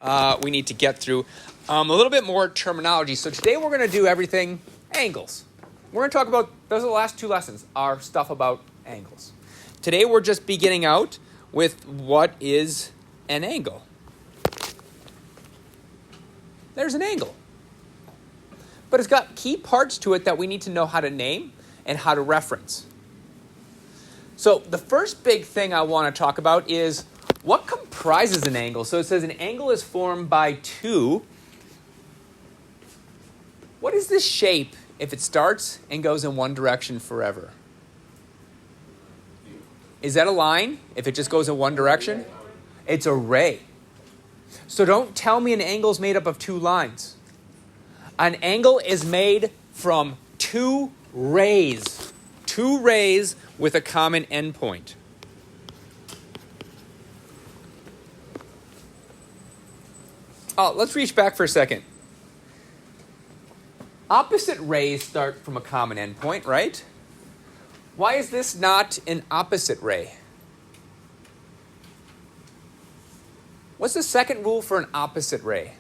we need to get through a little bit more terminology. So today we're going to do everything angles. We're going to talk about, those are the last two lessons, are stuff about angles. Today we're just beginning out with what is an angle. There's an angle. But it's got key parts to it that we need to know how to name and how to reference. So the first big thing I want to talk about is what comprises an angle. So it says an angle is formed by two. What is this shape if it starts and goes in one direction forever? Is that a line if it just goes in one direction? It's a ray. So don't tell me an angle is made up of two lines. An angle is made from two rays. Two rays with a common endpoint. Oh, let's reach back for a second. Opposite rays start from a common endpoint, right? Why is this not an opposite ray? What's the second rule for an opposite ray?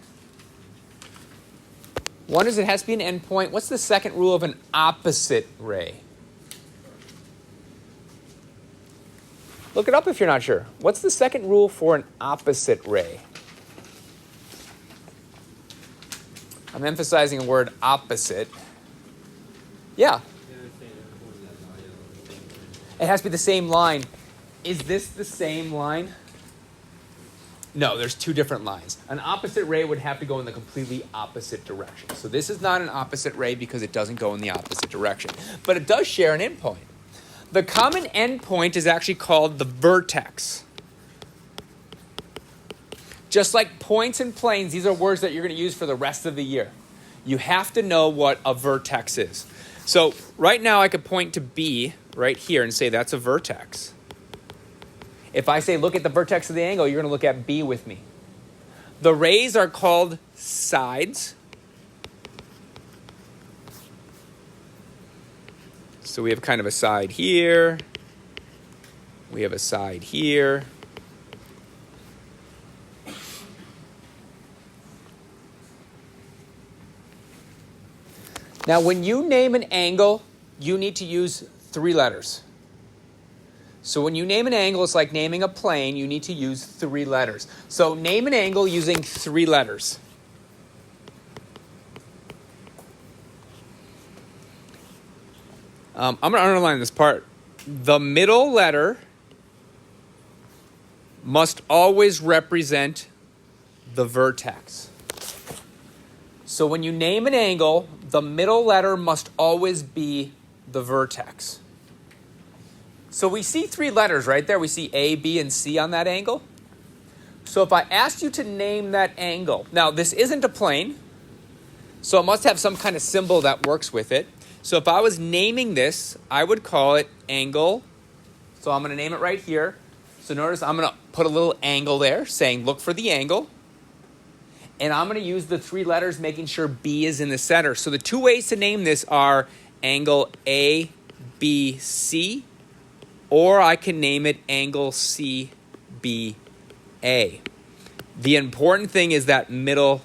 One is it has to be an endpoint. What's the second rule of an opposite ray? Look it up if you're not sure. What's the second rule for an opposite ray? I'm emphasizing the word opposite. Yeah. It has to be the same line. Is this the same line? No, there's two different lines. An opposite ray would have to go in the completely opposite direction. So this is not an opposite ray because it doesn't go in the opposite direction. But it does share an endpoint. The common endpoint is actually called the vertex. Just like points and planes, these are words that you're going to use for the rest of the year. You have to know what a vertex is. So right now I could point to B right here and say that's a vertex. If I say look at the vertex of the angle, you're going to look at B with me. The rays are called sides. So we have kind of a side here. We have a side here. Now, when you name an angle, you need to use three letters. So when you name an angle, it's like naming a plane. You need to use three letters. So name an angle using three letters. I'm going to underline this part. The middle letter must always represent the vertex. So when you name an angle, the middle letter must always be the vertex. So we see three letters right there. We see A, B, and C on that angle. So if I asked you to name that angle, now this isn't a plane, so it must have some kind of symbol that works with it. So if I was naming this, I would call it angle. So I'm going to name it right here. So notice I'm going to put a little angle there saying look for the angle. And I'm going to use the three letters making sure B is in the center. So the two ways to name this are angle A, B, C. Or I can name it angle C, B, A. The important thing is that middle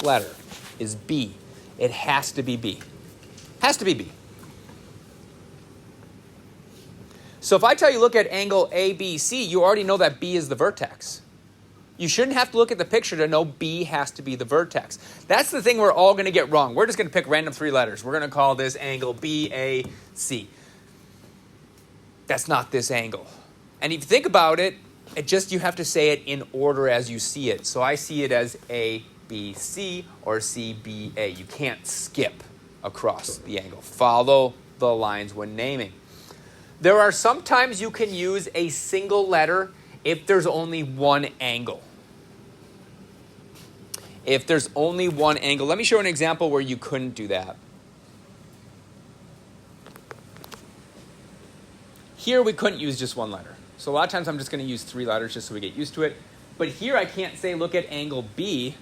letter is B. It has to be B. Has to be B. So if I tell you look at angle A, B, C, you already know that B is the vertex. You shouldn't have to look at the picture to know B has to be the vertex. That's the thing we're all going to get wrong. We're just going to pick random three letters. We're going to call this angle B, A, C. That's not this angle. And if you think about it, you have to say it in order as you see it. So I see it as A, B, C or C, B, A. You can't skip across the angle. Follow the lines when naming. There are sometimes you can use a single letter if there's only one angle. If there's only one angle. Let me show an example where you couldn't do that. Here we couldn't use just one letter. So a lot of times I'm just going to use three letters just so we get used to it. But here I can't say look at angle B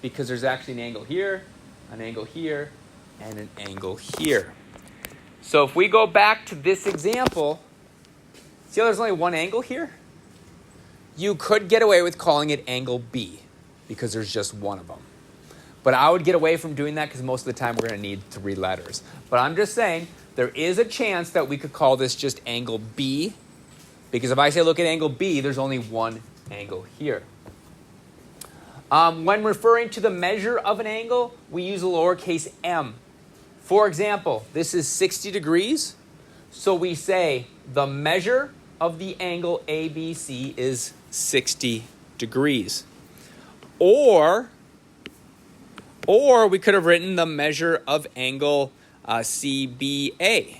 because there's actually an angle here, and an angle here. So if we go back to this example, see how there's only one angle here? You could get away with calling it angle B. because there's just one of them. But I would get away from doing that because most of the time we're going to need 3 letters. But I'm just saying there is a chance that we could call this just angle B, because if I say look at angle B, there's only one angle here. When referring to the measure of an angle, we use a lowercase m. For example, this is 60 degrees, so we say the measure of the angle ABC is 60 degrees. Or we could have written the measure of angle CBA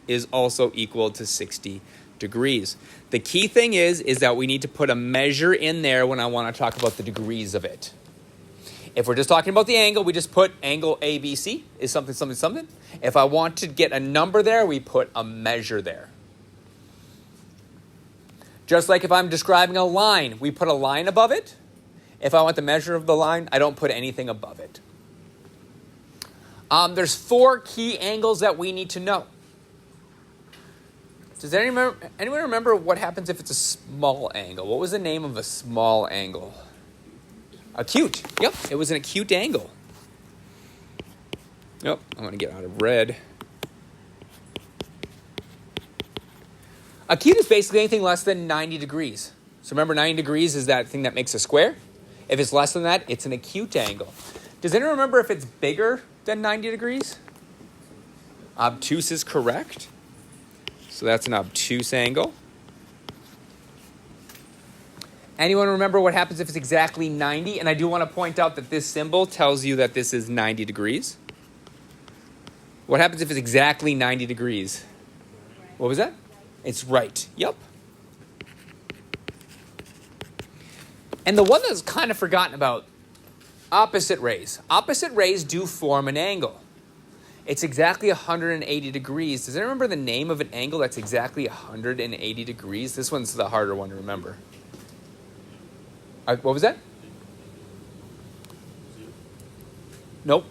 is also equal to 60 degrees. The key thing is that we need to put a measure in there when I want to talk about the degrees of it. If we're just talking about the angle, we just put angle ABC is something, something, something. If I want to get a number there, we put a measure there. Just like if I'm describing a line, we put a line above it. If I want the measure of the line, I don't put anything above it. There's 4 key angles that we need to know. Does anyone remember what happens if it's a small angle? What was the name of a small angle? Acute. Yep, it was an acute angle. Yep, I'm going to get out of red. Acute is basically anything less than 90 degrees. So remember, 90 degrees is that thing that makes a square. If it's less than that, it's an acute angle. Does anyone remember if it's bigger than 90 degrees? Obtuse is correct. So that's an obtuse angle. Anyone remember what happens if it's exactly 90? And I do want to point out that this symbol tells you that this is 90 degrees. What happens if it's exactly 90 degrees? What was that? It's right. Yep. And the one that's kind of forgotten about, opposite rays. Opposite rays do form an angle. It's exactly 180 degrees. Does anyone remember the name of an angle that's exactly 180 degrees? This one's the harder one to remember. What was that? Nope.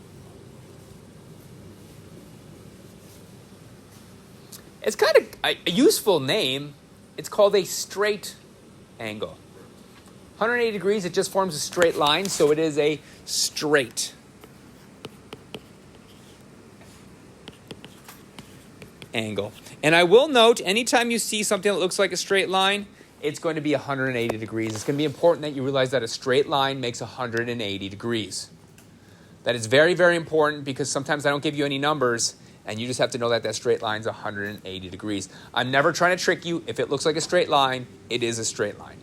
It's kind of a useful name. It's called a straight angle. 180 degrees, it just forms a straight line, so it is a straight angle. And I will note, anytime you see something that looks like a straight line, it's going to be 180 degrees. It's going to be important that you realize that a straight line makes 180 degrees. That is very, very important because sometimes I don't give you any numbers and you just have to know that that straight line is 180 degrees. I'm never trying to trick you. If it looks like a straight line, it is a straight line.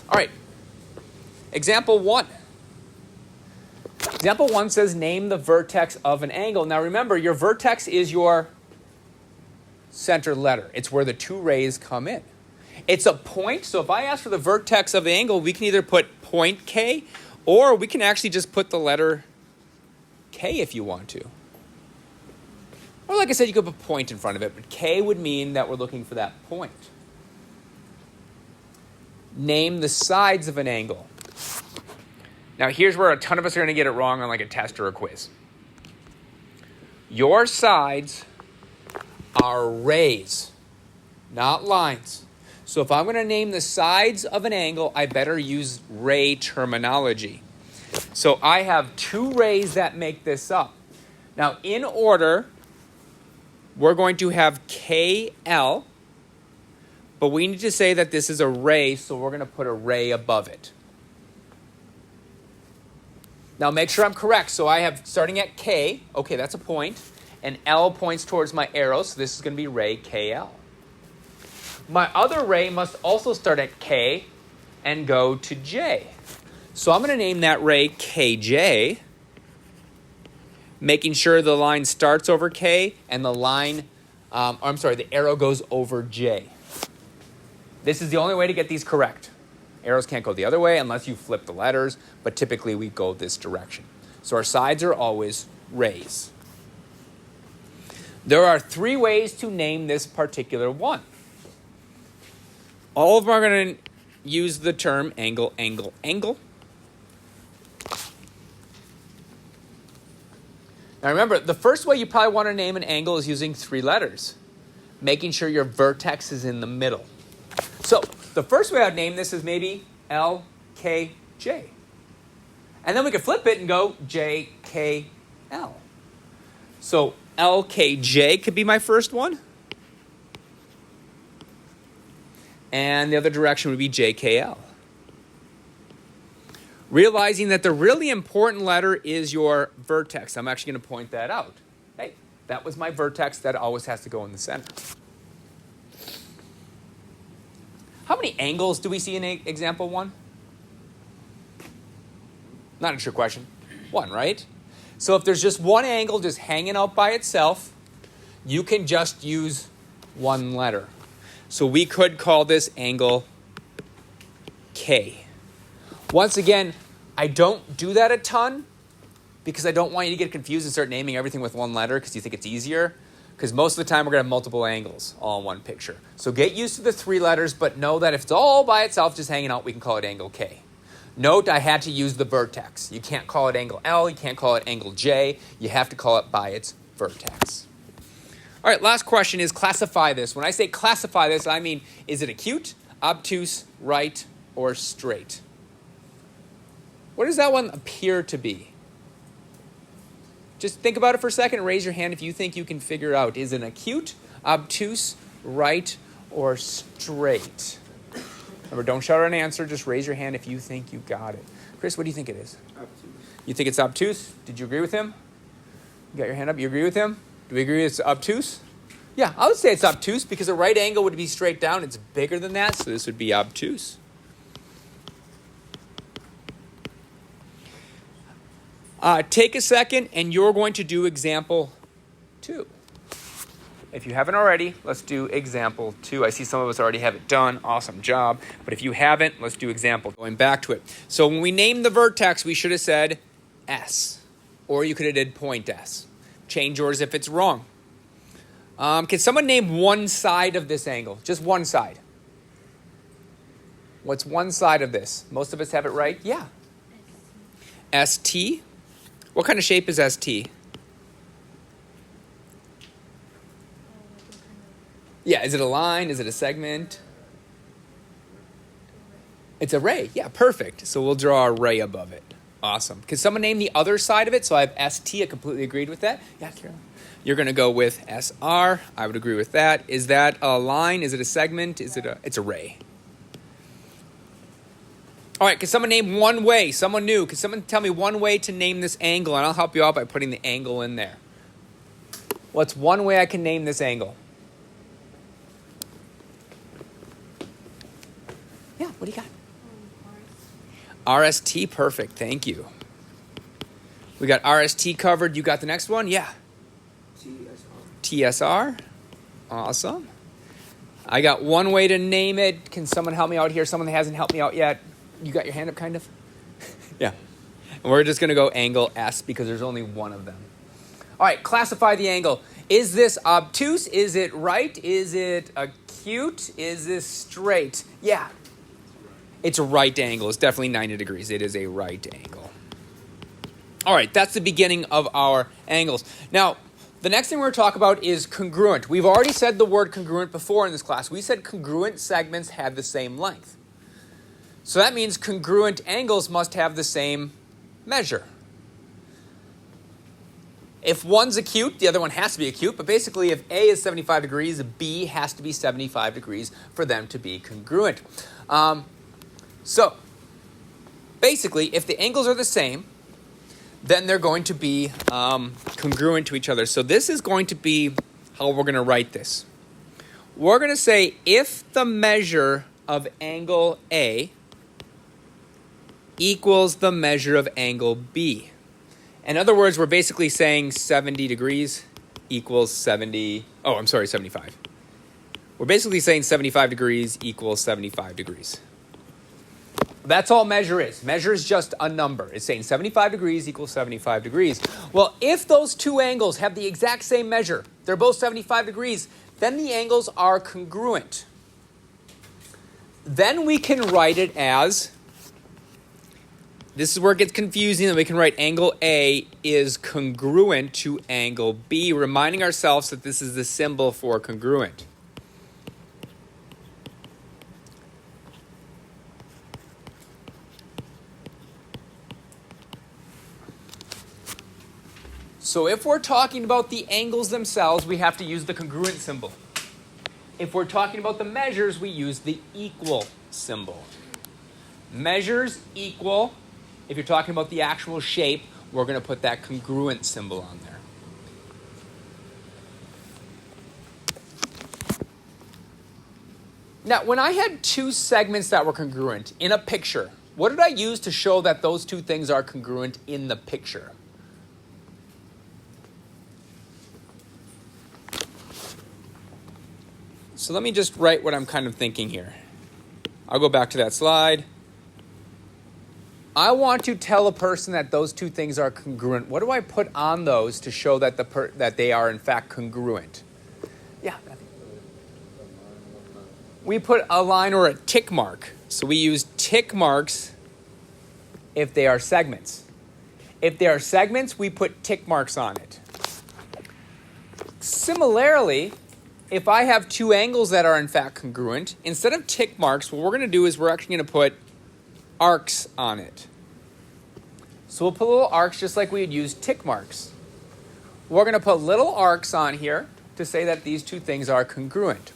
All right, example 1. Example 1 says name the vertex of an angle. Now remember, your vertex is your center letter. It's where the 2 rays come in. It's a point, so if I ask for the vertex of the angle, we can either put point K, or we can actually just put the letter K if you want to. Or like I said, you could put point in front of it, but K would mean that we're looking for that point. Name the sides of an angle. Now here's where a ton of us are going to get it wrong on like a test or a quiz. Your sides are rays, not lines. So if I'm going to name the sides of an angle, I better use ray terminology. So I have 2 rays that make this up. Now in order, we're going to have KL, but we need to say that this is a ray, so we're going to put a ray above it. Now make sure I'm correct. So I have, starting at K, okay, that's a point, and L points towards my arrow, so this is going to be ray KL. My other ray must also start at K and go to J. So I'm going to name that ray KJ, making sure the line starts over K and the the arrow goes over J. This is the only way to get these correct. Arrows can't go the other way unless you flip the letters, but typically we go this direction. So our sides are always rays. There are 3 ways to name this particular one. All of them are going to use the term angle, angle, angle. Now remember, the first way you probably want to name an angle is using 3 letters, making sure your vertex is in the middle. So the first way I'd name this is maybe LKJ. And then we could flip it and go JKL. So LKJ could be my first one. And the other direction would be JKL. Realizing that the really important letter is your vertex. I'm actually going to point that out. Hey, that was my vertex that always has to go in the center. How many angles do we see in example 1? Not a trick question. 1, right? So if there's just one angle just hanging out by itself, you can just use one letter. So we could call this angle K. Once again, I don't do that a ton because I don't want you to get confused and start naming everything with one letter because you think it's easier. Because most of the time we're going to have multiple angles all in one picture. So get used to the 3 letters, but know that if it's all by itself just hanging out, we can call it angle K. Note I had to use the vertex. You can't call it angle L, you can't call it angle J. You have to call it by its vertex. All right, last question is classify this. When I say classify this, I mean, is it acute, obtuse, right, or straight? What does that one appear to be? Just think about it for a second and raise your hand if you think you can figure out. Is it acute, obtuse, right, or straight? Remember, don't shout out an answer. Just raise your hand if you think you got it. Chris, what do you think it is? Obtuse. You think it's obtuse? Did you agree with him? You got your hand up. You agree with him? Do we agree it's obtuse? Yeah, I would say it's obtuse because a right angle would be straight down. It's bigger than that, so this would be obtuse. Take a second, and you're going to do example 2. If you haven't already, let's do example 2. I see some of us already have it done. Awesome job. But if you haven't, let's do example. Going back to it. So when we named the vertex, we should have said S. Or you could have did point S. Change yours if it's wrong. Can someone name one side of this angle? Just one side. What's one side of this? Most of us have it right? Yeah. ST. What kind of shape is ST? Yeah, is it a line? Is it a segment? It's a ray. Yeah, perfect. So we'll draw a ray above it. Awesome. Can someone name the other side of it? So I have ST. I completely agreed with that. Yeah, Carolyn. You're going to go with SR. I would agree with that. Is that a line? Is it a segment? It's a ray. All right, can someone name one way? Someone new. Can someone tell me one way to name this angle? And I'll help you out by putting the angle in there. What's one way I can name this angle? Yeah, what do you got? RST, perfect. Thank you. We got RST covered. You got the next one? Yeah. TSR. Awesome. I got one way to name it. Can someone help me out here? Someone that hasn't helped me out yet? You got your hand up, kind of? Yeah. And we're just going to go angle S because there's only one of them. All right, classify the angle. Is this obtuse? Is it right? Is it acute? Is this straight? Yeah. It's a right angle. It's definitely 90 degrees. It is a right angle. All right, that's the beginning of our angles. Now, the next thing we're going to talk about is congruent. We've already said the word congruent before in this class. We said congruent segments have the same length. So that means congruent angles must have the same measure. If one's acute, the other one has to be acute. But basically, if A is 75 degrees, B has to be 75 degrees for them to be congruent. So basically, if the angles are the same, then they're going to be congruent to each other. So this is going to be how we're going to write this. We're going to say if the measure of angle A equals the measure of angle B. In other words, we're basically saying 70 degrees equals 75. We're basically saying 75 degrees equals 75 degrees. That's all measure is. Measure is just a number. It's saying 75 degrees equals 75 degrees. Well, if those two angles have the exact same measure, they're both 75 degrees, then the angles are congruent. Then we can write it as, this is where it gets confusing, and we can write angle A is congruent to angle B, reminding ourselves that this is the symbol for congruent. So if we're talking about the angles themselves, we have to use the congruent symbol. If we're talking about the measures, we use the equal symbol. Measures equal. If you're talking about the actual shape, we're going to put that congruent symbol on there. Now, when I had two segments that were congruent in a picture, what did I use to show that those two things are congruent in the picture? So let me just write what I'm kind of thinking here. I'll go back to that slide. I want to tell a person that those two things are congruent. What do I put on those to show that that they are in fact congruent? Yeah. We put a line or a tick mark. So we use tick marks if they are segments. If they are segments, we put tick marks on it. Similarly, if I have two angles that are in fact congruent, instead of tick marks, what we're going to do is we're actually going to put arcs on it. So we'll put little arcs just like we would use tick marks. We're going to put little arcs on here to say that these two things are congruent.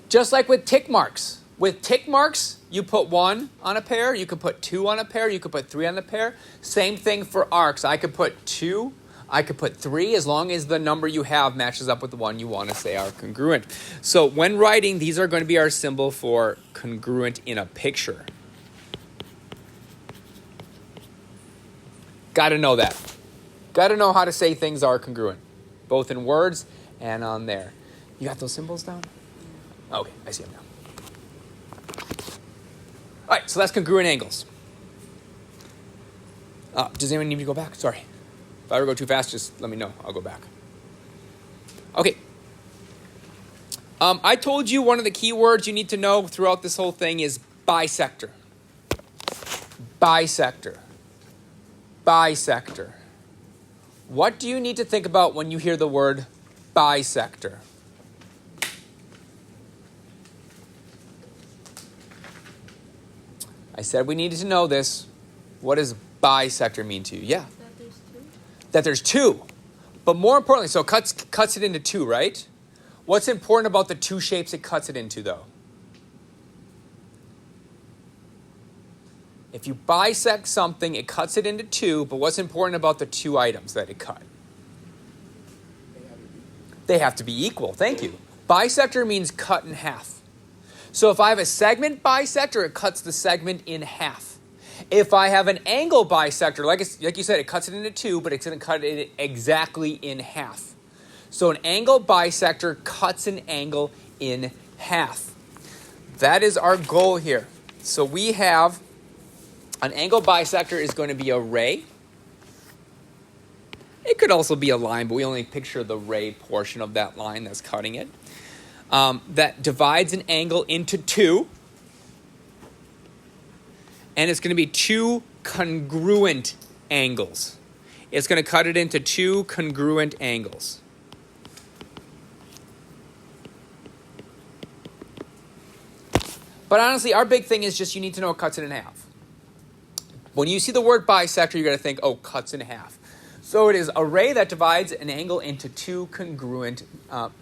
Just like with tick marks. With tick marks, you put 1 on a pair, you could put 2 on a pair, you could put 3 on a pair. Same thing for arcs. I could put 2, I could put 3, as long as the number you have matches up with the one you want to say are congruent. So when writing, these are going to be our symbol for congruent in a picture. Got to know that. Got to know how to say things are congruent, both in words and on there. You got those symbols down? Okay, I see them now. All right, so that's congruent angles. Does anyone need me to go back? Sorry. If I ever go too fast, just let me know. I'll go back. Okay. I told you one of the key words you need to know throughout this whole thing is bisector. Bisector. Bisector. What do you need to think about when you hear the word bisector? I said we needed to know this. What does bisector mean to you? Yeah. That there's two. That there's two. But more importantly, so it cuts it into two, right? What's important about the two shapes it cuts it into, though? If you bisect something, it cuts it into two, but what's important about the two items that it cut? They have to be equal. Thank you. Bisector means cut in half. So if I have a segment bisector, it cuts the segment in half. If I have an angle bisector, like you said, it cuts it into two, but it's going to cut it exactly in half. So an angle bisector cuts an angle in half. That is our goal here. So we have an angle bisector is going to be a ray. It could also be a line, but we only picture the ray portion of that line that's cutting it. That divides an angle into two. And it's going to be two congruent angles. It's going to cut it into two congruent angles. But honestly, our big thing is just you need to know it cuts it in half. When you see the word bisector, you're going to think, oh, cuts in half. So it is a ray that divides an angle into two congruent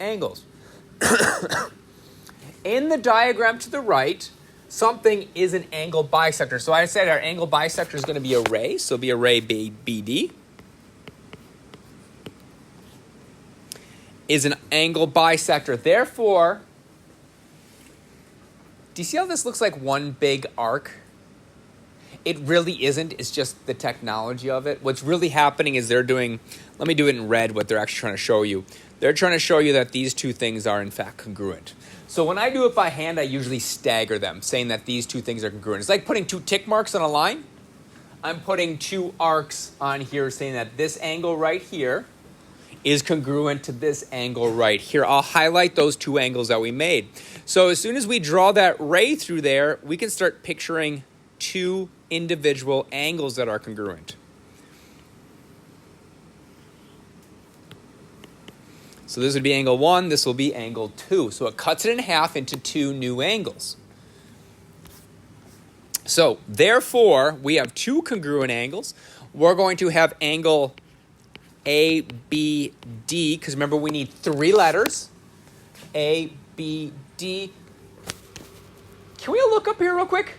angles. In the diagram to the right, something is an angle bisector. So I said our angle bisector is going to be a ray. So it'll be a ray BD. Is an angle bisector. Therefore, do you see how this looks like one big arc? It really isn't. It's just the technology of it. What's really happening is they're doing, let me do it in red, what they're actually trying to show you. They're trying to show you that these two things are in fact congruent. So when I do it by hand, I usually stagger them, saying that these two things are congruent. It's like putting two tick marks on a line. I'm putting two arcs on here saying that this angle right here is congruent to this angle right here. I'll highlight those two angles that we made. So as soon as we draw that ray through there, we can start picturing two individual angles that are congruent. So this would be angle 1, this will be angle 2. So it cuts it in half into two new angles. So therefore, we have two congruent angles. We're going to have angle A, B, D, because remember we need 3 letters. A, B, D. Can we all look up here real quick?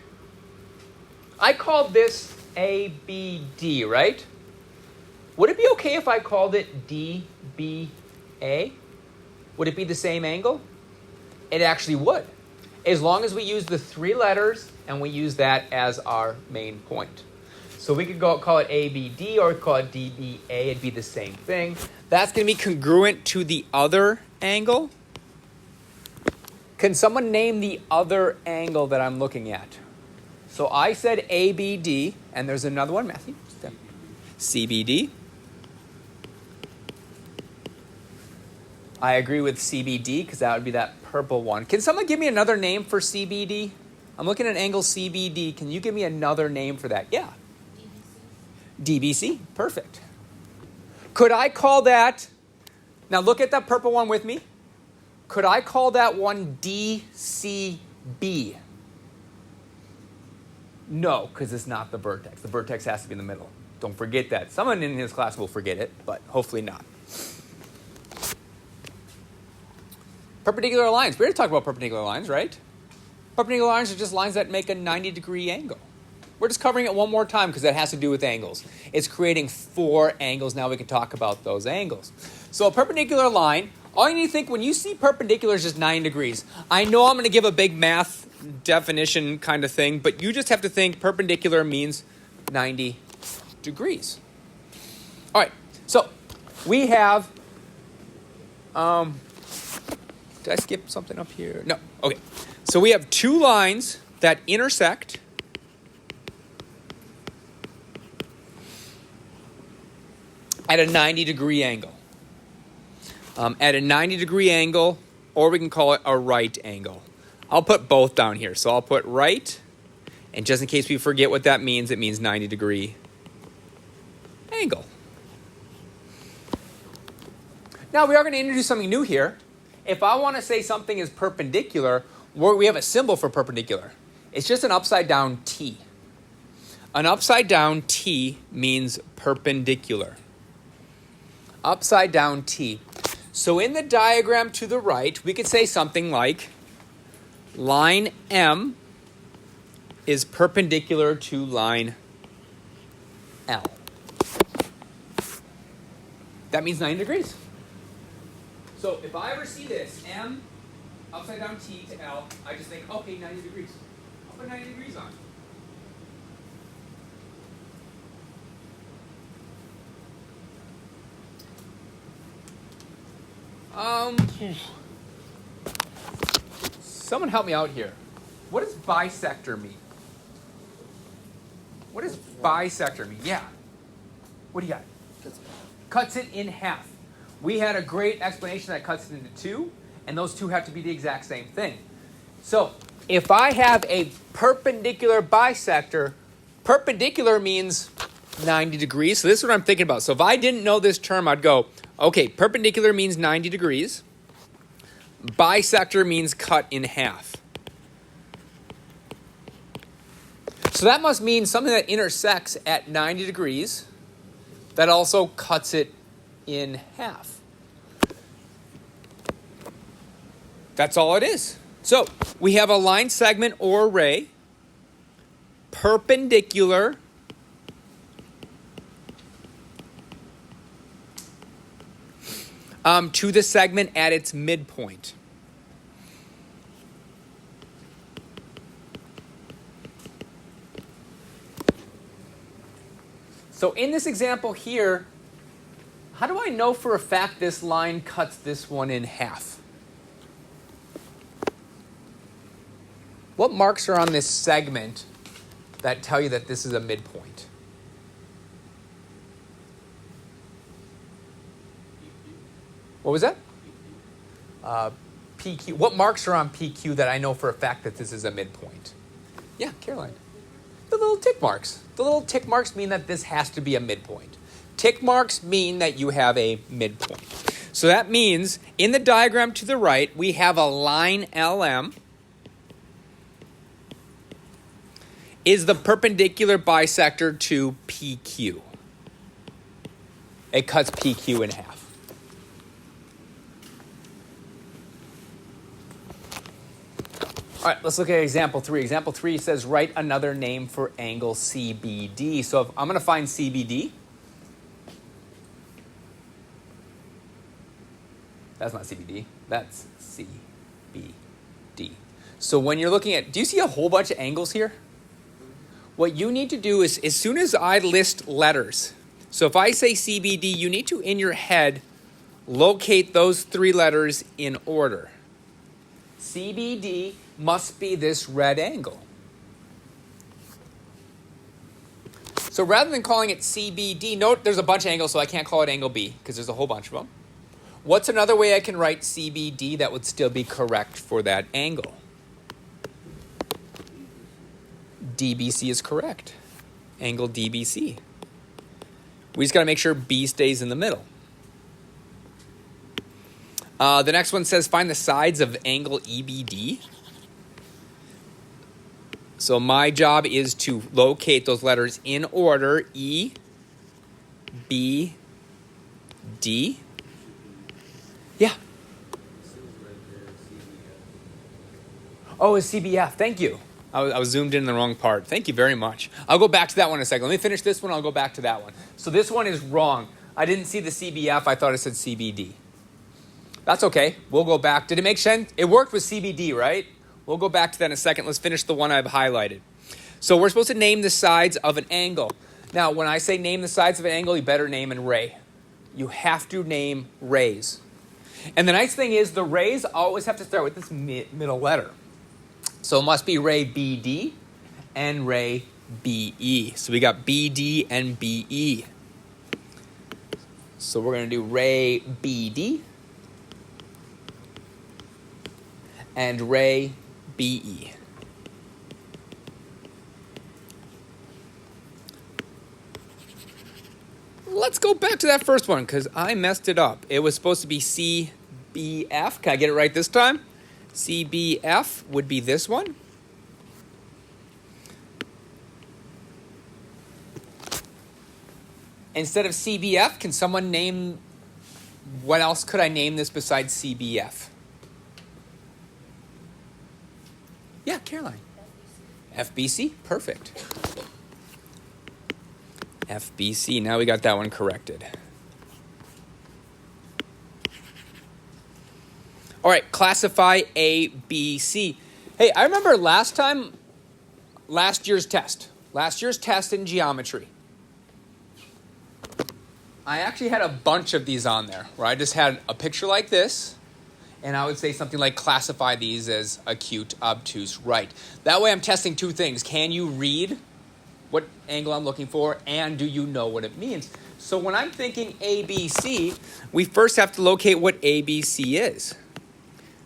I called this A, B, D, right? Would it be okay if I called it D, B, A? Would it be the same angle? It actually would, as long as we use the 3 letters and we use that as our main point. So we could call it ABD or call it DBA. It'd be the same thing. That's going to be congruent to the other angle. Can someone name the other angle that I'm looking at? So I said ABD, and there's another one, Matthew. CBD. I agree with CBD because that would be that purple one. Can someone give me another name for CBD? I'm looking at angle CBD. Can you give me another name for that? Yeah. DBC. Perfect. Could I call that, now look at that purple one with me. Could I call that one DCB? No, because it's not the vertex. The vertex has to be in the middle. Don't forget that. Someone in his class will forget it, but hopefully not. Perpendicular lines. We already talked about perpendicular lines, right? Perpendicular lines are just lines that make a 90-degree angle. We're just covering it one more time because that has to do with angles. It's creating 4 angles. Now we can talk about those angles. So a perpendicular line, all you need to think when you see perpendicular is just 9 degrees. I know I'm going to give a big math definition kind of thing, but you just have to think perpendicular means 90 degrees. All right, so we have... did I skip something up here? No. Okay. So we have 2 lines that intersect at a 90-degree angle. At a 90-degree angle, or we can call it a right angle. I'll put both down here. So I'll put right, and just in case we forget what that means, it means 90-degree angle. Now we are going to introduce something new here. If I want to say something is perpendicular, we have a symbol for perpendicular. It's just an upside down T. An upside down T means perpendicular. Upside down T. So in the diagram to the right, we could say something like line M is perpendicular to line L. That means 90 degrees. So if I ever see this, M, upside down T to L, I just think, okay, 90 degrees. I'll put 90 degrees on. Someone help me out here. What does bisector mean? What does bisector mean? Yeah. What do you got? Cuts it in half. We had a great explanation that cuts it into 2, and those 2 have to be the exact same thing. So if I have a perpendicular bisector, perpendicular means 90 degrees. So this is what I'm thinking about. So if I didn't know this term, I'd go, okay, perpendicular means 90 degrees. Bisector means cut in half. So that must mean something that intersects at 90 degrees that also cuts it in half. That's all it is. So we have a line segment or ray perpendicular to the segment at its midpoint. So in this example here, how do I know for a fact this line cuts this one in half? What marks are on this segment that tell you that this is a midpoint? What was that? PQ. What marks are on PQ that I know for a fact that this is a midpoint? Yeah, Caroline. The little tick marks. The little tick marks mean that this has to be a midpoint. Tick marks mean that you have a midpoint. So that means in the diagram to the right, we have a line LM is the perpendicular bisector to PQ. It cuts PQ in half. All right, let's look at example 3. Example 3 says write another name for angle CBD. So if I'm going to find CBD, that's not CBD, that's CBD. So when you're looking at, do you see a whole bunch of angles here? What you need to do is, as soon as I list letters, so if I say CBD, you need to, in your head, locate those 3 letters in order. CBD must be this red angle. So rather than calling it CBD, note there's a bunch of angles, so I can't call it angle B because there's a whole bunch of them. What's another way I can write CBD that would still be correct for that angle? DBC is correct. Angle DBC. We just got to make sure B stays in the middle. The next one says find the sides of angle EBD. So my job is to locate those letters in order, E, B, D. Yeah. Oh, it's CBF. Thank you. I was zoomed in the wrong part. Thank you very much. I'll go back to that one in a second. Let me finish this one. I'll go back to that one. So this one is wrong. I didn't see the CBF. I thought it said CBD. That's okay. We'll go back. Did it make sense? It worked with CBD, right? We'll go back to that in a second. Let's finish the one I've highlighted. So we're supposed to name the sides of an angle. Now, when I say name the sides of an angle, you better name an ray. You have to name rays. And the nice thing is the rays always have to start with this middle letter. So it must be ray BD and ray BE. So we got BD and BE. So we're going to do ray BD and ray BE. Let's go back to that first one because I messed it up. It was supposed to be CBF. Can I get it right this time? CBF would be this one. Instead of CBF, can someone name, what else could I name this besides CBF? Yeah, Caroline. FBC, perfect. FBC, now we got that one corrected. All right, classify A, B, C. Hey, I remember last year's test in geometry. I actually had a bunch of these on there where I just had a picture like this, and I would say something like classify these as acute, obtuse, right. That way I'm testing 2 things. Can you read what angle I'm looking for, and do you know what it means? So when I'm thinking ABC, we first have to locate what ABC is.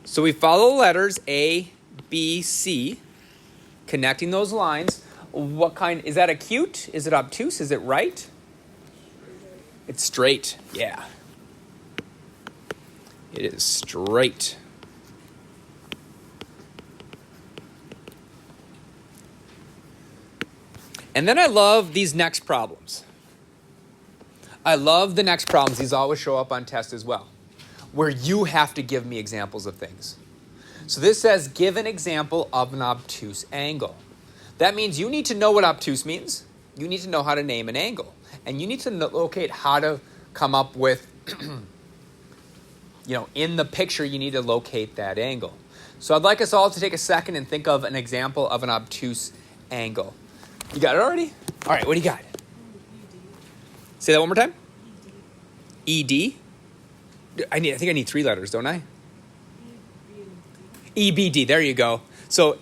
So we follow the letters A, B, C, connecting those lines. What kind, is that acute? Is it obtuse? Is it right? It's straight, yeah. It is straight. And then I love these next problems. I love the next problems. These always show up on tests as well, where you have to give me examples of things. So this says, give an example of an obtuse angle. That means you need to know what obtuse means. You need to know how to name an angle. And you need to locate how to come up with, in the picture, you need to locate that angle. So I'd like us all to take a second and think of an example of an obtuse angle. You got it already? All right, what do you got? Say that one more time. ED. I think I need 3 letters, don't I? EBD, there you go. So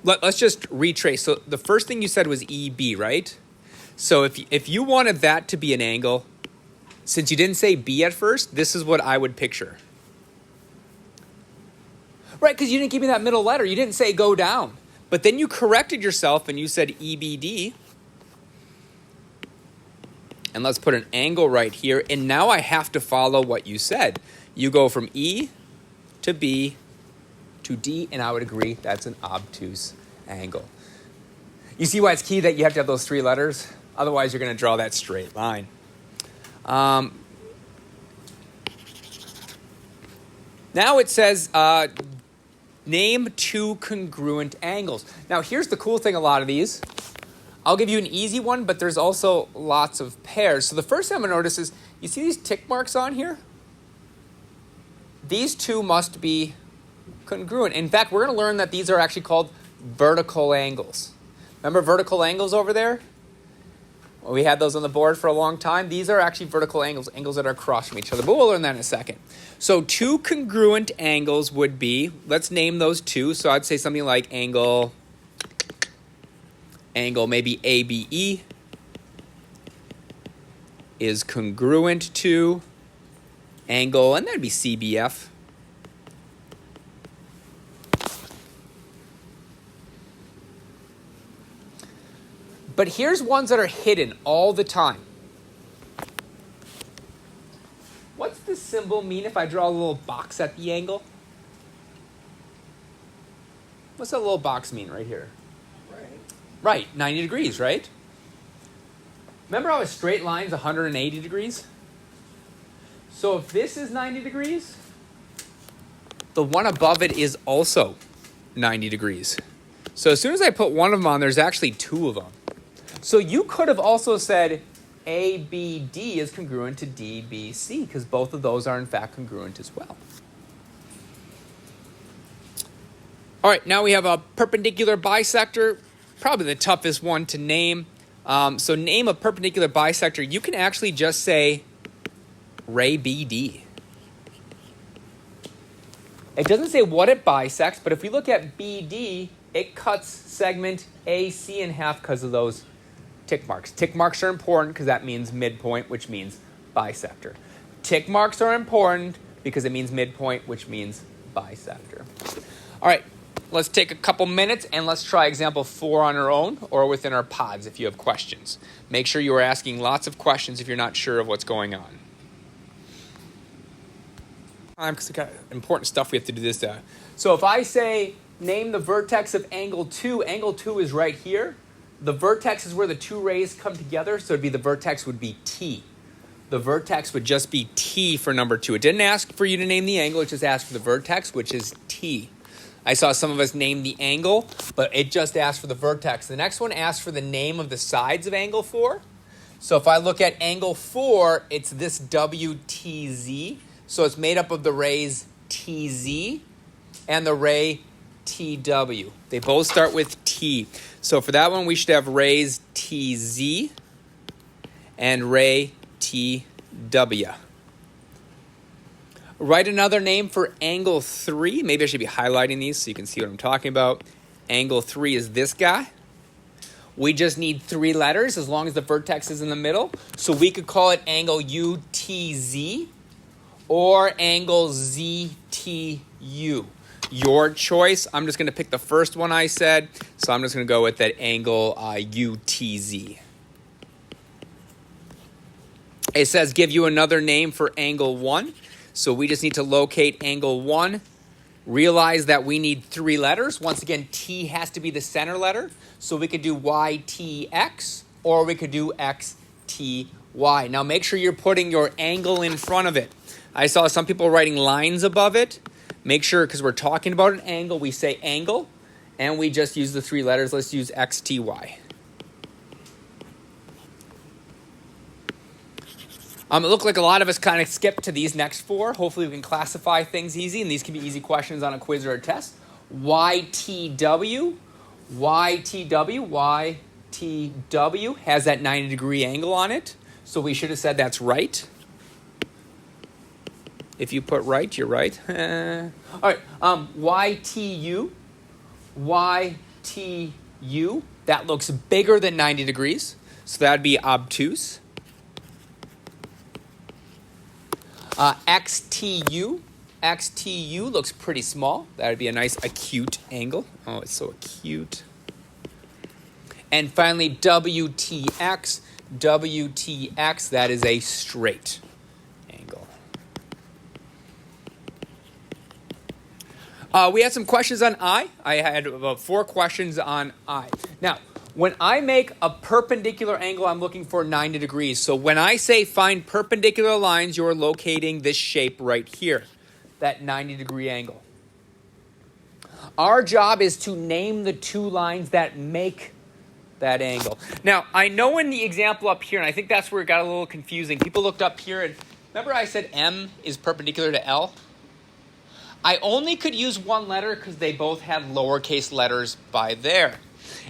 let's just retrace. So the first thing you said was EB, right? So if you wanted that to be an angle, since you didn't say B at first, this is what I would picture. Right, because you didn't give me that middle letter. You didn't say go down. But then you corrected yourself and you said EBD. And let's put an angle right here. And now I have to follow what you said. You go from E to B to D, and I would agree that's an obtuse angle. You see why it's key that you have to have those 3 letters? Otherwise, you're going to draw that straight line. Now it says name two congruent angles. Now here's the cool thing, a lot of these. I'll give you an easy one, but there's also lots of pairs. So the first thing I'm going to notice is, you see these tick marks on here? These two must be congruent. In fact, we're going to learn that these are actually called vertical angles. Remember vertical angles over there? Well, we had those on the board for a long time. These are actually vertical angles, angles that are across from each other. But we'll learn that in a second. So two congruent angles would be, let's name those two. So I'd say something like angle maybe ABE is congruent to angle, and that'd be CBF. But here's ones that are hidden all the time. What's this symbol mean if I draw a little box at the angle? What's that little box mean right here? Right, 90 degrees, right? Remember how a straight line's 180 degrees? So if this is 90 degrees, the one above it is also 90 degrees. So as soon as I put one of them on, there's actually two of them. So you could have also said ABD is congruent to DBC, because both of those are in fact congruent as well. All right, now we have a perpendicular bisector, probably the toughest one to name. So name a perpendicular bisector. You can actually just say ray BD. It doesn't say what it bisects, but if we look at BD, it cuts segment AC in half because of those tick marks. Tick marks are important because that means midpoint, which means bisector. Tick marks are important because it means midpoint, which means bisector. All right, let's take a couple minutes and let's try example 4 on our own or within our pods if you have questions. Make sure you are asking lots of questions if you're not sure of what's going on. Because we got important stuff we have to do this. So if I say name the vertex of angle 2 is right here. The vertex is where the two rays come together, so the vertex would be T. The vertex would just be T for number 2. It didn't ask for you to name the angle, it just asked for the vertex, which is T. I saw some of us name the angle, but it just asked for the vertex. The next one asked for the name of the sides of angle 4. So if I look at angle 4, it's this WTZ. So it's made up of the rays TZ and the ray TW. They both start with T. So for that one, we should have rays TZ and ray TW. Write another name for angle 3. Maybe I should be highlighting these so you can see what I'm talking about. Angle 3 is this guy. We just need 3 letters as long as the vertex is in the middle. So we could call it angle UTZ or angle ZTU. Your choice. I'm just going to pick the first one I said. So I'm just going to go with that angle UTZ. It says give you another name for angle 1. So we just need to locate angle 1. Realize that we need 3 letters. Once again, T has to be the center letter. So we could do YTX or we could do XTY. Now make sure you're putting your angle in front of it. I saw some people writing lines above it. Make sure, because we're talking about an angle, we say angle, and we just use the 3 letters. Let's use XTY. It looked like a lot of us kind of skipped to these next 4. Hopefully we can classify things easy, and these can be easy questions on a quiz or a test. YTW has that 90-degree angle on it, so we should have said that's right. If you put right, you're right. All right, YTU, that looks bigger than 90 degrees, so that'd be obtuse. XTU looks pretty small. That would be a nice acute angle. Oh, it's so acute. And finally, WTX, that is a straight angle. We had some questions on I. I had about 4 questions on I. Now, When I make a perpendicular angle, I'm looking for 90 degrees. So when I say find perpendicular lines, you're locating this shape right here, that 90-degree angle. Our job is to name the two lines that make that angle. Now, I know in the example up here, and I think that's where it got a little confusing, people looked up here, and remember I said M is perpendicular to L? I only could use one letter because they both had lowercase letters by there.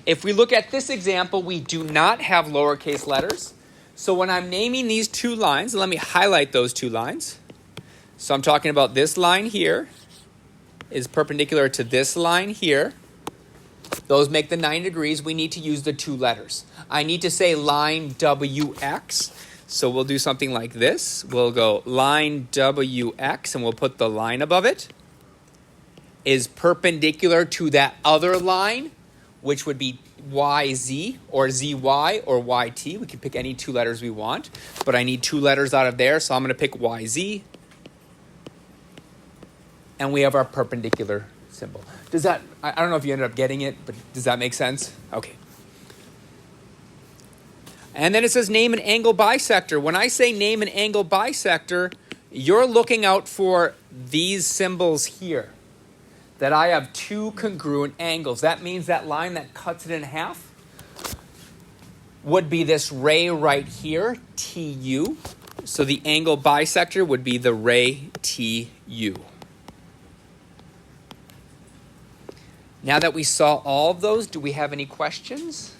If we look at this example, we do not have lowercase letters. So when I'm naming these two lines, let me highlight those two lines. So I'm talking about this line here is perpendicular to this line here. Those make the 90 degrees. We need to use the two letters. I need to say line WX. So we'll do something like this. We'll go line WX, and we'll put the line above it is perpendicular to that other line, which would be YZ or ZY or YT. We can pick any two letters we want, but I need two letters out of there, so I'm going to pick YZ. And we have our perpendicular symbol. Does that, I don't know if you ended up getting it, but does that make sense? Okay. And then it says name an angle bisector. When I say name an angle bisector, you're looking out for these symbols here, that I have two congruent angles. That means that line that cuts it in half would be this ray right here, TU. So the angle bisector would be the ray TU. Now that we saw all of those, do we have any questions?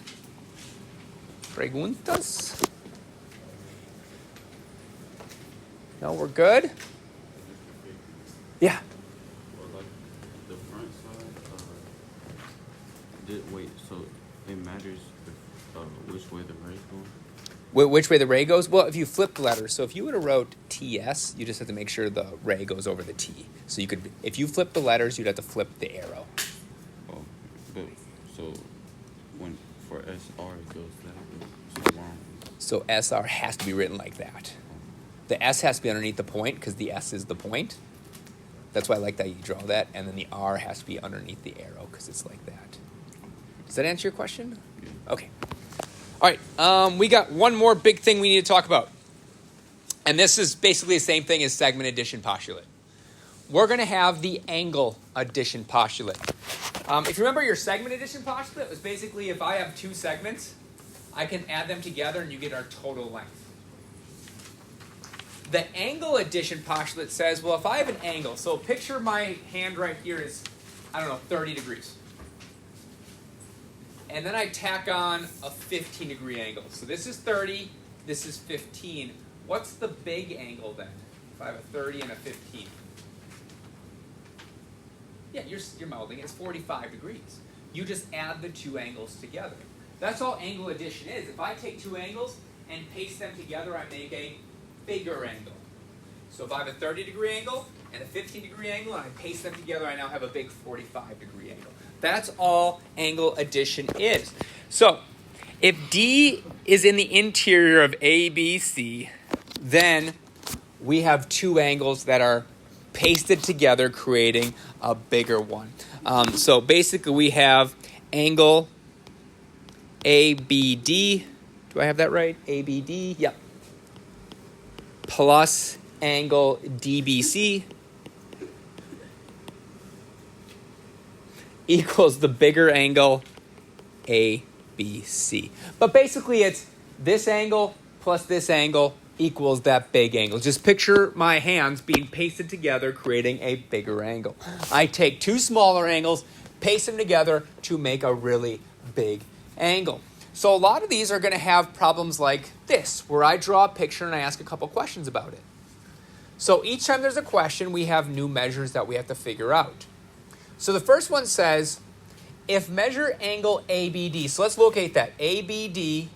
Preguntas? No, we're good? Yeah. The front side, wait, so it matters which way the ray's going? Which way the ray goes? Well, if you flip the letters, so if you would have wrote TS, you just have to make sure the ray goes over the T. So you could, if you flip the letters, you'd have to flip the arrow. Oh, but so when for SR it goes that way, so wrong. So SR has to be written like that. The S has to be underneath the point because the S is the point. That's why I like that you draw that. And then the R has to be underneath the arrow because it's like that. Does that answer your question? Yeah. Okay. All right. We got one more big thing we need to talk about. And this is basically the same thing as segment addition postulate. We're going to have the angle addition postulate. If you remember your segment addition postulate, it was basically if I have two segments, I can add them together and you get our total length. The angle addition postulate says, well, if I have an angle, so picture my hand right here is, 30 degrees. And then I tack on a 15-degree angle. So this is 30, this is 15. What's the big angle then? If I have a 30 and a 15. Yeah, you're mouthing. It's 45 degrees. You just add the two angles together. That's all angle addition is. If I take two angles and paste them together, I make a bigger angle. So if I have a 30-degree angle and a 15-degree angle and I paste them together, I now have a big 45-degree angle. That's all angle addition is. So if D is in the interior of ABC, then we have two angles that are pasted together, creating a bigger one. So basically we have angle ABD. Do I have that right? ABD? Yep. Plus angle DBC equals the bigger angle ABC. But basically it's this angle plus this angle equals that big angle. Just picture my hands being pasted together, creating a bigger angle. I take two smaller angles, paste them together to make a really big angle. So a lot of these are going to have problems like this, where I draw a picture and I ask a couple questions about it. So each time there's a question, we have new measures that we have to figure out. So the first one says, if measure angle ABD, so let's locate that. ABD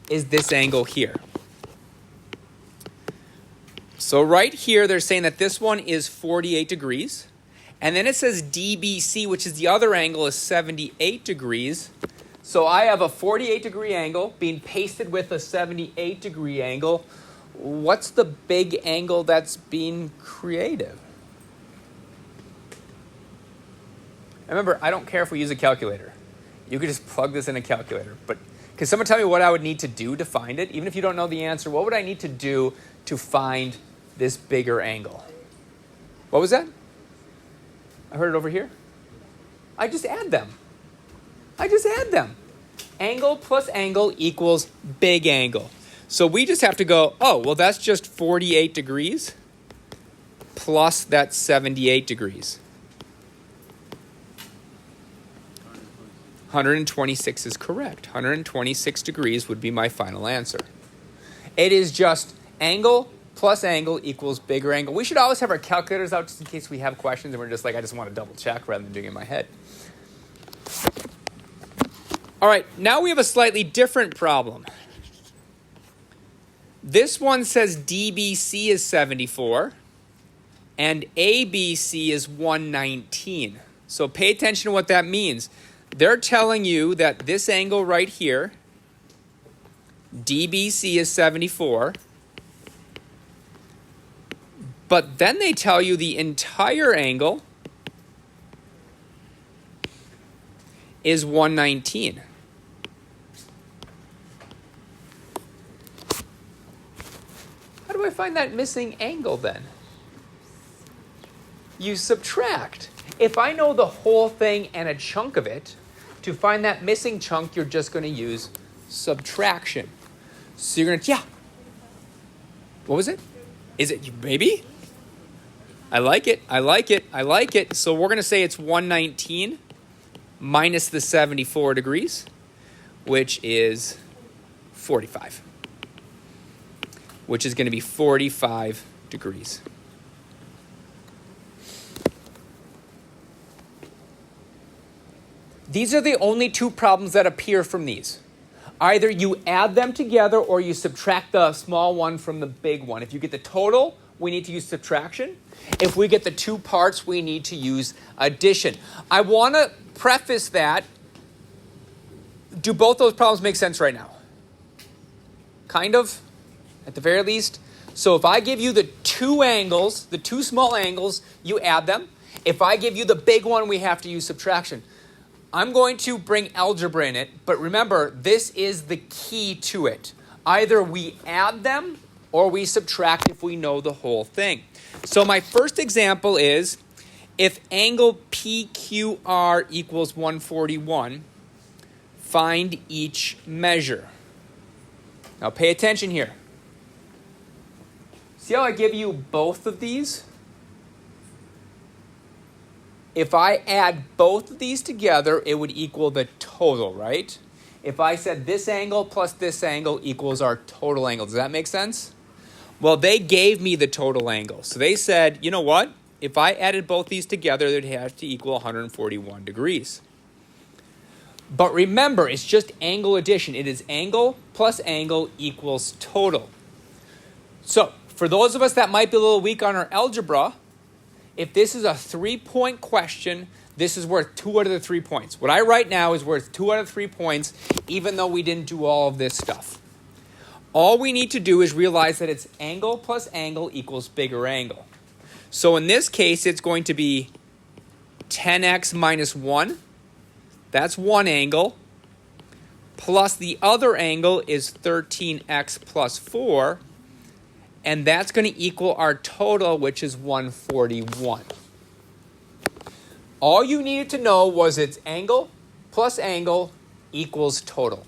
is this angle here. So right here, they're saying that this one is 48 degrees. And then it says DBC, which is the other angle, is 78 degrees. So I have a 48-degree angle being pasted with a 78-degree angle. What's the big angle that's being created? Remember, I don't care if we use a calculator. You could just plug this in a calculator. But can someone tell me what I would need to do to find it? Even if you don't know the answer, what would I need to do to find this bigger angle? What was that? I heard it over here. I just add them. Angle plus angle equals big angle. So we just have to go, oh, well, that's just 48 degrees plus that 78 degrees. 126 is correct. 126 degrees would be my final answer. It is just angle plus angle equals bigger angle. We should always have our calculators out just in case we have questions and we're just like, I just want to double check rather than doing it in my head. All right, now we have a slightly different problem. This one says DBC is 74 and ABC is 119. So pay attention to what that means. They're telling you that this angle right here, DBC is 74, but then they tell you the entire angle is 119. How do I find that missing angle then? You subtract. If I know the whole thing and a chunk of it, to find that missing chunk, you're just going to use subtraction. So you're going to, What was it? Is it maybe? I like it. So we're going to say it's 119 minus the 74 degrees, which is 45. Which is going to be 45 degrees. These are the only two problems that appear from these. Either you add them together or you subtract the small one from the big one. If you get the total, we need to use subtraction. If we get the two parts, we need to use addition. I want to preface that. Do both those problems make sense right now? Kind of, at the very least. So if I give you the two angles, the two small angles, you add them. If I give you the big one, we have to use subtraction. I'm going to bring algebra in it, but remember, this is the key to it. Either we add them or we subtract if we know the whole thing. So my first example is, if angle PQR equals 141, find each measure. Now pay attention here. See how I give you both of these? If I add both of these together, it would equal the total, right? If I said this angle plus this angle equals our total angle, does that make sense? Well, they gave me the total angle. So they said, you know what? If I added both these together, they'd have to equal 141 degrees. But remember, it's just angle addition. It is angle plus angle equals total. So for those of us that might be a little weak on our algebra, if this is a 3-point question, this is worth 2 out of the 3 points. What I write now is worth 2 out of 3 points, even though we didn't do all of this stuff. All we need to do is realize that it's angle plus angle equals bigger angle. So in this case, it's going to be 10x minus 1. That's one angle. Plus the other angle is 13x plus 4. And that's going to equal our total, which is 141. All you needed to know was it's angle plus angle equals total.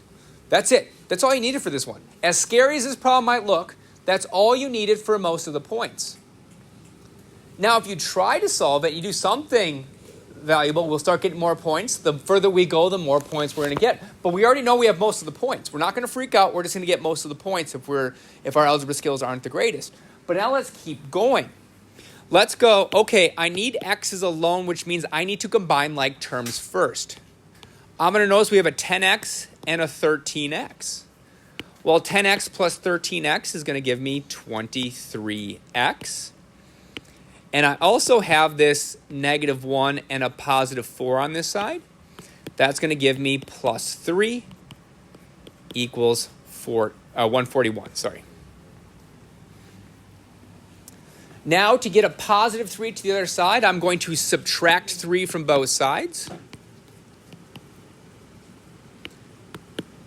That's it. That's all you needed for this one. As scary as this problem might look, that's all you needed for most of the points. Now, if you try to solve it, you do something valuable, we'll start getting more points. The further we go, the more points we're going to get. But we already know we have most of the points. We're not going to freak out. We're just going to get most of the points if our algebra skills aren't the greatest. But now let's keep going. Let's go, okay, I need x's alone, which means I need to combine like terms first. I'm going to notice we have a 10x and a 13x. Well, 10x plus 13x is going to give me 23x. And I also have this -1 and a +4 on this side. That's going to give me +3 equals 141. Sorry. Now, to get a +3 to the other side, I'm going to subtract 3 from both sides.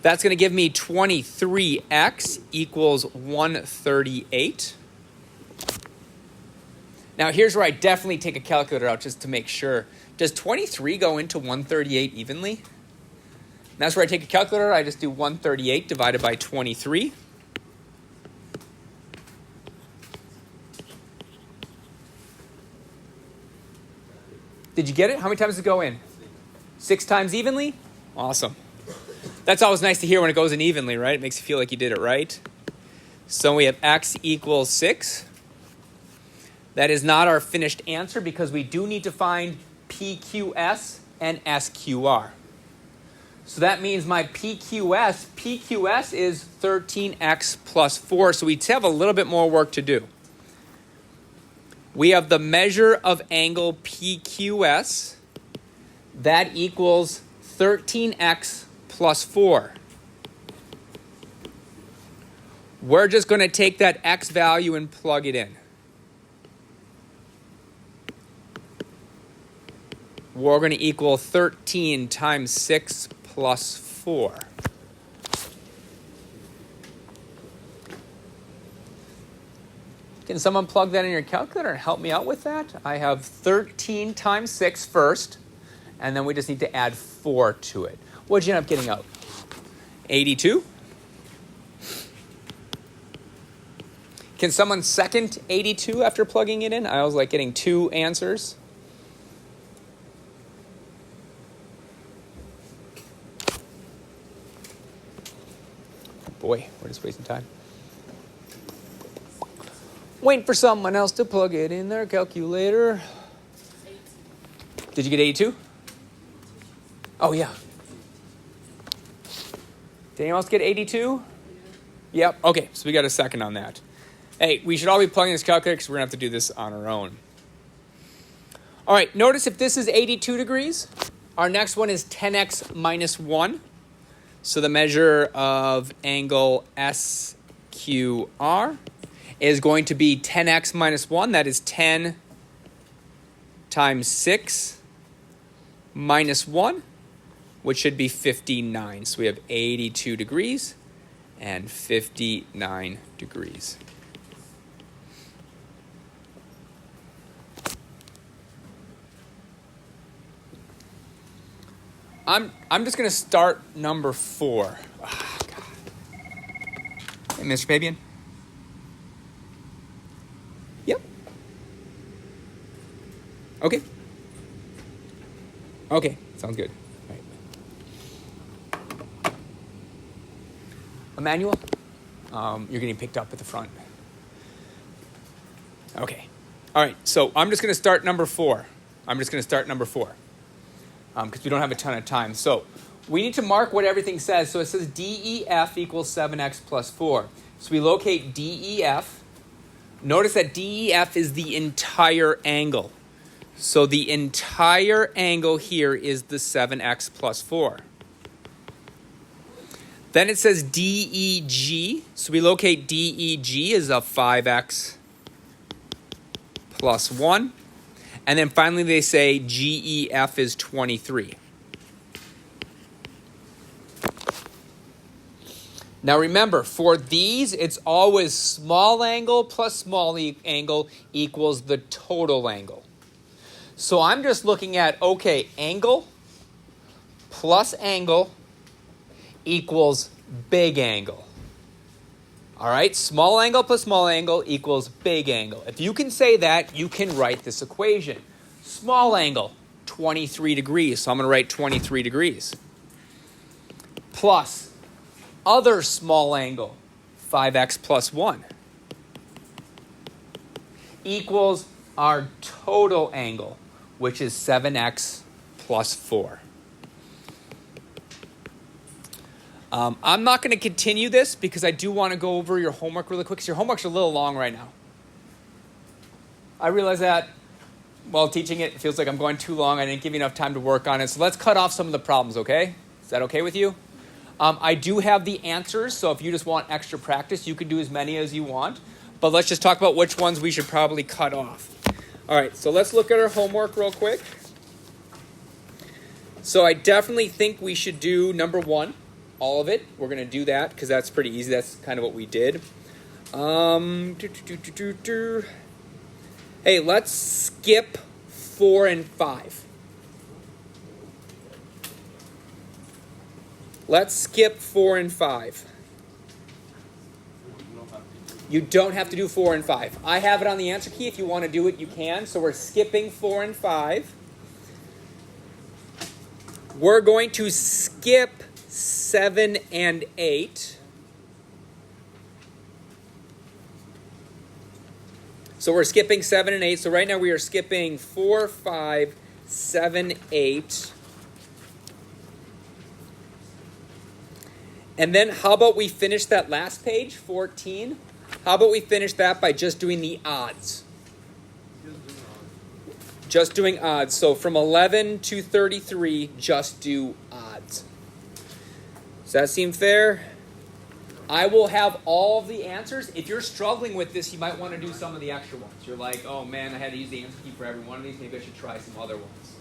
That's going to give me 23x equals 138. Now, here's where I definitely take a calculator out just to make sure. Does 23 go into 138 evenly? And that's where I take a calculator. I just do 138 divided by 23. Did you get it? How many times does it go in? 6 times evenly? Awesome. That's always nice to hear when it goes in evenly, right? It makes you feel like you did it right. So we have x equals 6. That is not our finished answer because we do need to find PQS and SQR. So that means my PQS is 13x plus 4. So we have a little bit more work to do. We have the measure of angle PQS. That equals 13x plus 4. We're just going to take that x value and plug it in. We're going to equal 13 times 6 plus 4. Can someone plug that in your calculator and help me out with that? I have 13 times 6 first, and then we just need to add 4 to it. What did you end up getting out? 82? Can someone second 82 after plugging it in? I was like getting 2 answers. Boy, we're just wasting time. Waiting for someone else to plug it in their calculator. Did you get 82? Oh, yeah. Did anyone else get 82? Yep. Okay, so we got a second on that. Hey, we should all be plugging this calculator because we're going to have to do this on our own. All right, notice if this is 82 degrees, our next one is 10x minus 1. So the measure of angle SQR is going to be 10x minus 1. That is 10 times 6 minus 1, which should be 59. So we have 82 degrees and 59 degrees. I'm just going to start number 4. Oh, God. Hey, Mr. Pabian? Yep. Okay. Okay, sounds good. All right. Emmanuel, you're getting picked up at the front. Okay. All right, so I'm just going to start number 4. Because we don't have a ton of time. So we need to mark what everything says. So it says DEF equals 7x plus 4. So we locate DEF. Notice that DEF is the entire angle. So the entire angle here is the 7x plus 4. Then it says DEG. So we locate DEG as a 5x plus 1. And then finally they say GEF is 23. Now remember, for these, it's always small angle plus small angle equals the total angle. So I'm just looking at, okay, angle plus angle equals big angle. All right, small angle plus small angle equals big angle. If you can say that, you can write this equation. Small angle, 23 degrees. So I'm going to write 23 degrees. Plus other small angle, 5x plus 1. Equals our total angle, which is 7x plus 4. I'm not going to continue this because I do want to go over your homework really quick because your homework's a little long right now. I realize that while teaching it, it feels like I'm going too long. I didn't give you enough time to work on it. So let's cut off some of the problems, okay? Is that okay with you? I do have the answers, so if you just want extra practice, you can do as many as you want. But let's just talk about which ones we should probably cut off. All right, so let's look at our homework real quick. So I definitely think we should do number 1. all of it. We're going to do that because that's pretty easy. That's kind of what we did. Hey, let's skip 4 and 5. Let's skip 4 and 5. You don't have to do 4 and 5. I have it on the answer key. If you want to do it, you can. So we're skipping 4 and 5. We're going to skip 7 and 8. So we're skipping 7 and 8. So right now we are skipping 4, 5, 7, 8. And then how about we finish that last page, 14? How about we finish that by just doing the odds? Just doing odds. So from 11 to 33, just do odds. Does that seem fair? I will have all of the answers. If you're struggling with this, you might want to do some of the extra ones. You're like, oh man, I had to use the answer key for every one of these. Maybe I should try some other ones.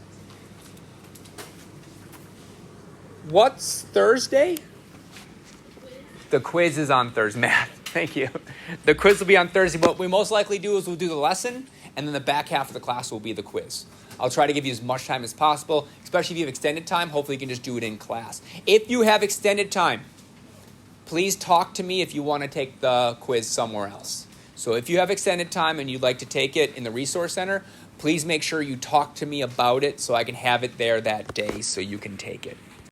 What's Thursday? The quiz is on Thursday. Math. Thank you. The quiz will be on Thursday. What we most likely do is we'll do the lesson, and then the back half of the class will be the quiz. I'll try to give you as much time as possible, especially if you have extended time. Hopefully you can just do it in class. If you have extended time, please talk to me if you want to take the quiz somewhere else. So if you have extended time and you'd like to take it in the Resource Center, please make sure you talk to me about it so I can have it there that day so you can take it.